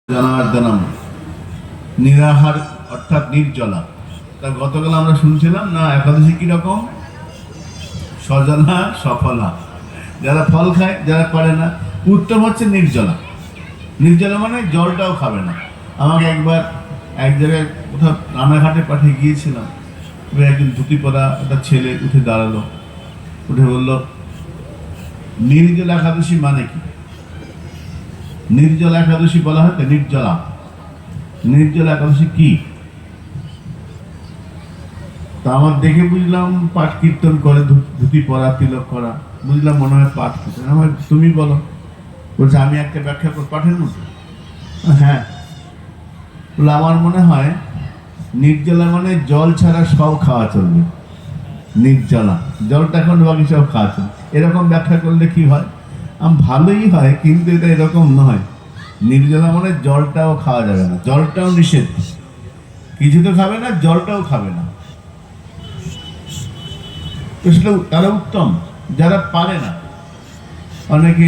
জনার্দনম নিরাহার অর্থাৎ নির্জলা। তা গতকাল আমরা শুনছিলাম না একাদশী কিরকম, সজলা সফলা, যারা ফল খায় যারা করে না। উত্তম হচ্ছে নির্জলা। নির্জলা মানে জলটাও খাবে না। আমাকে একবার এক জায়গায় কোথাও রানাঘাটে পাঠিয়ে গিয়েছিলাম, একজন ধুতি পরা একটা ছেলে উঠে দাঁড়ালো, উঠে বলল নির্জলা একাদশী মানে কি? নির্জলা একাদশী বলা হয় তো, নির্জলা নির্জলা একাদশী কি? তা আমার দেখে বুঝলাম পাঠ কীর্তন করে, ধুতি পরা, তিলক করা, বুঝলাম মনে হয় পাঠ কীর্তন। আমার তুমি বলো, বলছে আমি একটা ব্যাখ্যা করে পাঠের মতো। হ্যাঁ, বলে আমার মনে হয় নির্জলা মানে জল ছাড়া সব খাওয়া চলবে। নির্জলা জলটা এখন বাকি সব খাওয়া চলবে, এরকম ব্যাখ্যা করলে কি হয়? ভালোই হয়, কিন্তু এটা এরকম নয়। নির্জলা মানে জলটাও খাওয়া যাবে না, জলটাও নিষেধ। কিছু তো খাবে না, জলটাও খাবে না। তো সেটা তারা উত্তম। যারা পারে না, অনেকে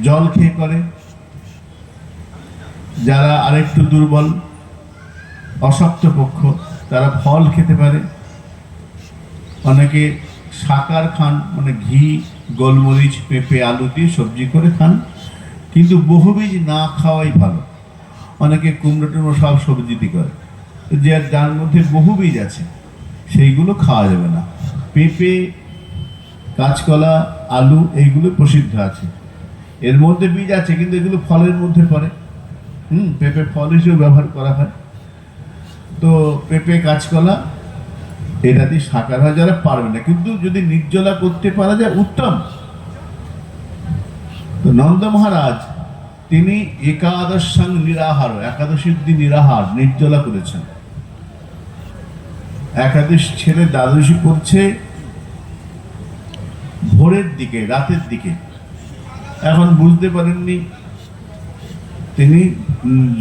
জল খেয়ে করে, যারা আরেকটু দুর্বল অশক্ত পক্ষ তারা ফল খেতে পারে। অনেকে শাকার খান, মানে ঘি, গোলমরিচ, পেঁপে, আলু দিয়ে সবজি করে খান, কিন্তু বহুবীজ না খাওয়াই ভালো। অনেকে কুমড়ো টুমড়ো সব সবজি দিয়ে করে, যার মধ্যে বহুবীজ আছে সেইগুলো খাওয়া যাবে না। পেঁপে, কাঁচকলা, আলু এইগুলো প্রসিদ্ধ আছে, এর মধ্যে বীজ আছে, কিন্তু এগুলো ফলের মধ্যে পড়ে। পেঁপে ফল হিসেবে ব্যবহার করা হয়। তো পেঁপে, কাঁচকলা এটা দিয়ে শাকার হয়, যারা পারবে না। কিন্তু যদি নির্জলা করতে পারা যায় উত্তম। তো নন্দ মহারাজ তিনি একাদশাং নিরাহার, একাদশীর দিন নিরাহার নির্জলা করেছেন। একাদশ ছেড়ে দ্বাদশী করছে ভোরের দিকে, রাতের দিকে। এখন বুঝতে পারেননি, তিনি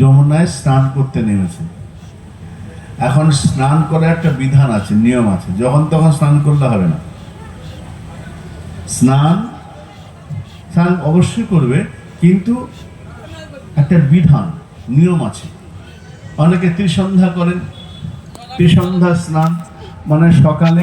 যমুনায় স্নান করতে নেমেছেন। এখন স্নান করার একটা বিধান আছে, নিয়ম আছে, যখন তখন স্নান করলে হবে না। স্নান অবশ্যই করবে, কিন্তু একটা বিধান, নিয়ম আছে। অনেকে ত্রিসন্ধ্যা করেন। ত্রিসন্ধ্যা স্নান মানে সকালে